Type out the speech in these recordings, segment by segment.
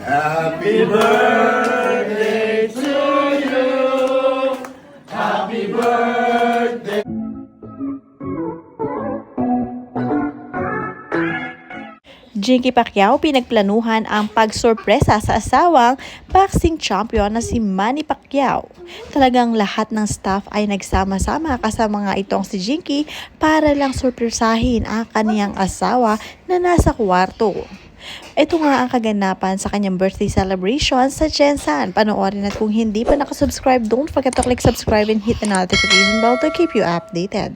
Happy birthday to you. Happy birthday. Jinky Pacquiao pinagplanuhan ang pagsorpresa sa asawang boxing champion na si Manny Pacquiao. Talagang lahat ng staff ay nagsama-sama kasama nga itong si Jinky para lang sorpresahin ang kaniyang asawa na nasa kwarto. Ito nga ang kaganapan sa kanyang birthday celebration sa Jensen. Panoorin at kung hindi pa nakasubscribe, don't forget to click subscribe and hit the notification bell to keep you updated.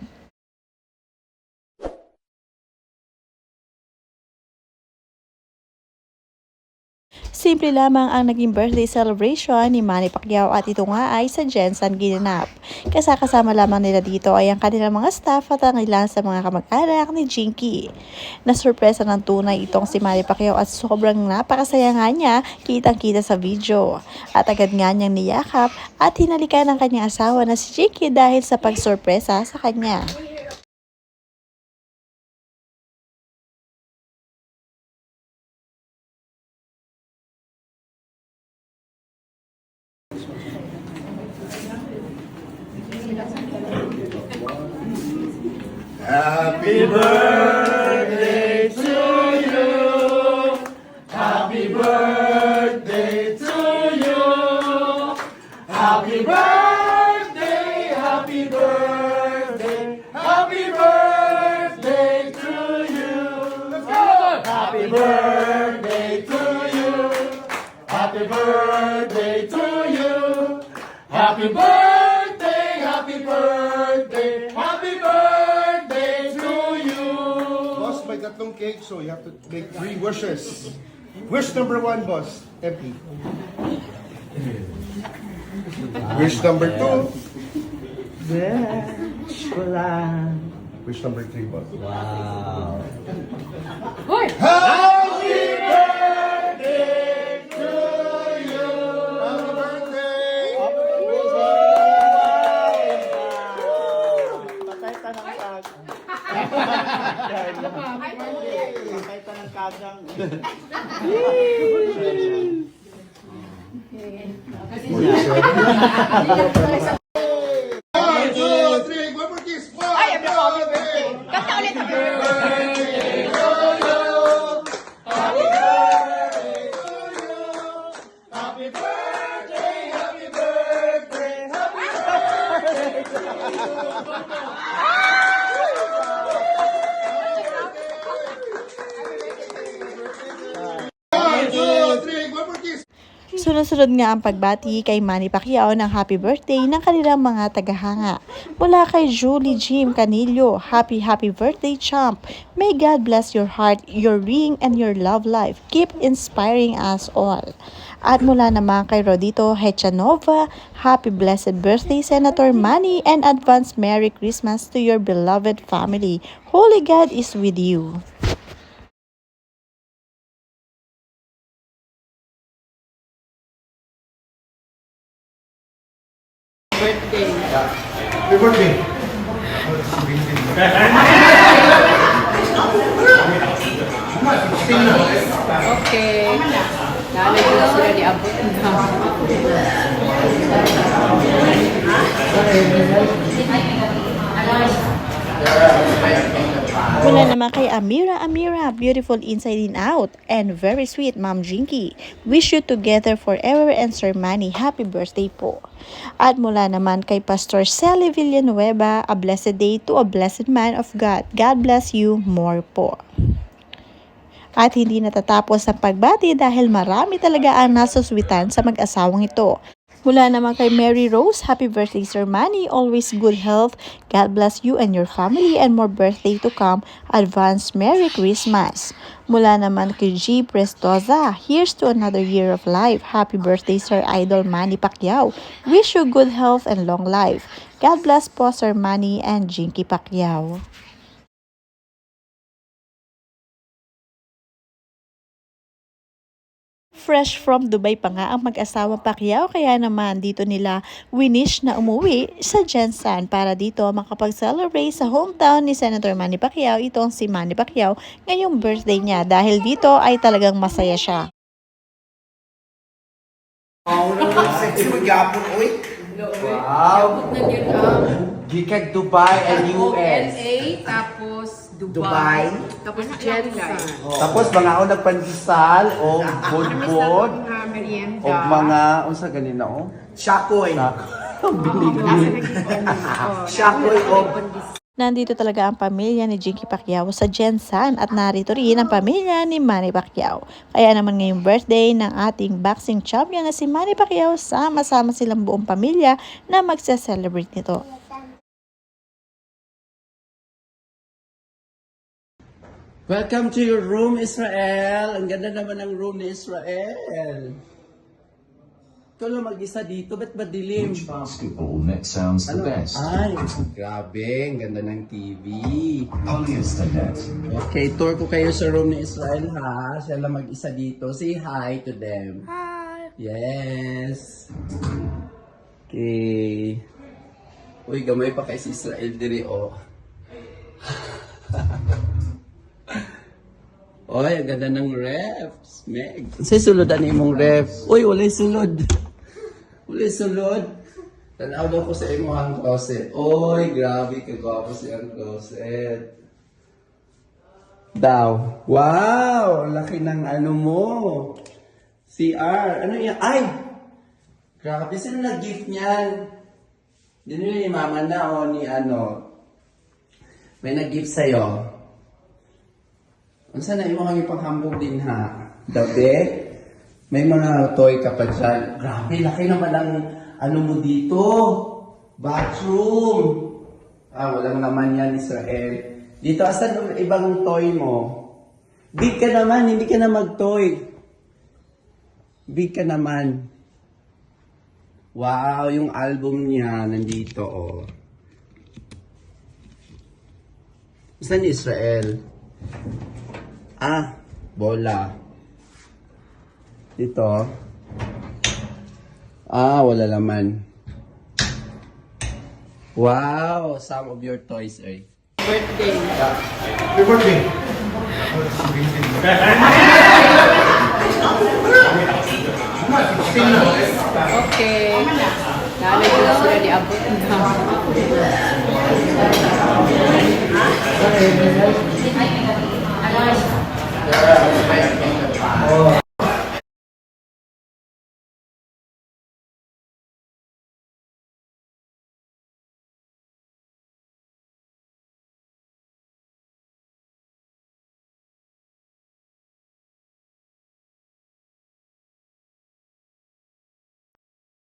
Simple lamang ang naging birthday celebration ni Manny Pacquiao at ito nga ay sa Jensen ginanap. Kasama lamang nila dito ay ang kanilang mga staff at ang ilan sa mga kamag-anak ni Jinky. Nasurpresa ng tunay itong si Manny Pacquiao at sobrang napakasaya nga niya, kitang-kita sa video. At agad nga niyang niyakap at hinalikan ng kanyang asawa na si Jinky dahil sa pagsurpresa sa kanya. Happy birthday to you. Happy birthday to you. Happy birthday, happy birthday, happy birthday to you. Let's go! Happy birthday to you. Happy birthday to you. Happy birthday, happy birthday, happy birthday to you. Boss, may tatlong cake, so you have to make 3 wishes. Wish number 1, boss, empty. Wish number 2. Wish ko lang. Wish number 3, boss. Wow. Happy birthday to you. Happy birthday! Patay ka ng kag. Patay ka ng kagang. One, two, three, one more kiss. Ay, Kanta ulit. Happy birthday, happy birthday, happy One, two, three, one more kiss. Sunod-sunod nga ang pagbati kay Manny Pacquiao ng happy birthday ng kanilang mga tagahanga. Mula kay Julie Jim Canillo, happy birthday champ. May God bless your heart, your ring, and your love life. Keep inspiring us all. At mula naman kay Rodito Hechanova, happy blessed birthday Senator Manny and advance Merry Christmas to your beloved family. Holy God is with you. Happy birthday. Okay. Nalagyan sila di abot na. Mula naman kay Amira, beautiful inside and out, and very sweet Ma'am Jinky. Wish you together forever and Sir Manny, happy birthday po. At mula naman kay Pastor Sally Villanueva, a blessed day to a blessed man of God. God bless you more po. At hindi natatapos ang pagbati dahil marami talaga ang nasuswitan sa mag-asawang ito. Mula naman kay Mary Rose, happy birthday Sir Manny, always good health, God bless you and your family and more birthday to come, advance Merry Christmas. Mula naman kay G. Prestoza, here's to another year of life, happy birthday Sir Idol Manny Pacquiao, wish you good health and long life, God bless po Sir Manny and Jinky Pacquiao. Fresh from Dubai pa nga ang mag-asawang Pacquiao kaya naman dito nila winish na umuwi sa Jensen para dito makapag-celebrate sa hometown ni Senator Manny Pacquiao, itong si Manny Pacquiao, ngayong birthday niya dahil dito ay talagang masaya siya. Sexy magyapon, oy. Abot na yun ang Gikag Dubai and US. LA, tapos Dubai. tapos Jensen. Tapos mga ako nagpandisal o bod-bod Mga merienda. o mga, unsa ganina o? Shakoy. Shakoy o Nandito talaga ang pamilya ni Jinky Pacquiao sa Jensen at narito rin ang pamilya ni Manny Pacquiao. Kaya naman ngayong birthday ng ating boxing champion na si Manny Pacquiao, sama-sama silang buong pamilya na magse-celebrate nito. Welcome to your room, Israel. Ang ganda naman ng room ni Israel. Ikaw lang mag-isa dito, ba't madilim? Which basketball net sounds the best? Ay, grabe, ang ganda ng TV. Polyester net. Okay, tour ko kayo sa room ni Israel ha. Siya lang mag-isa dito. Say hi to them. Hi. Yes. Okay. Uy, gamay pa kay si Israel diri oh. Oy, ang ganda ng ref. Meg. Say suludan ni imong ref. Uy, walay sulod. Walay sulod. Tanaw daw ko sa imong closet. Oy, grabe kagwapo siyang closet. Daw. Wow! Ang laki ng ano mo. CR. Ano yan? Ay! Grabe, sino nag-gift niyan? Hindi nyo ni mama na o ni ano. May nag-gift sa'yo. Unsa na imo kang ipanghambog din ha? Dabi? May mga toy ka pa dyan. Grabe, laki naman ang ano mo dito. Bathroom. Walang naman yan, Israel. Dito, asan ang ibang toy mo? Big ka naman, hindi ka na mag-toy. Big ka naman. Wow, yung album niya nandito, oh. Saan Israel? Bola. Dito. Wala laman. Wow, some of your toys, eh. Birthday. Happy birthday! Okay. Nalagyan na sila ni abot na.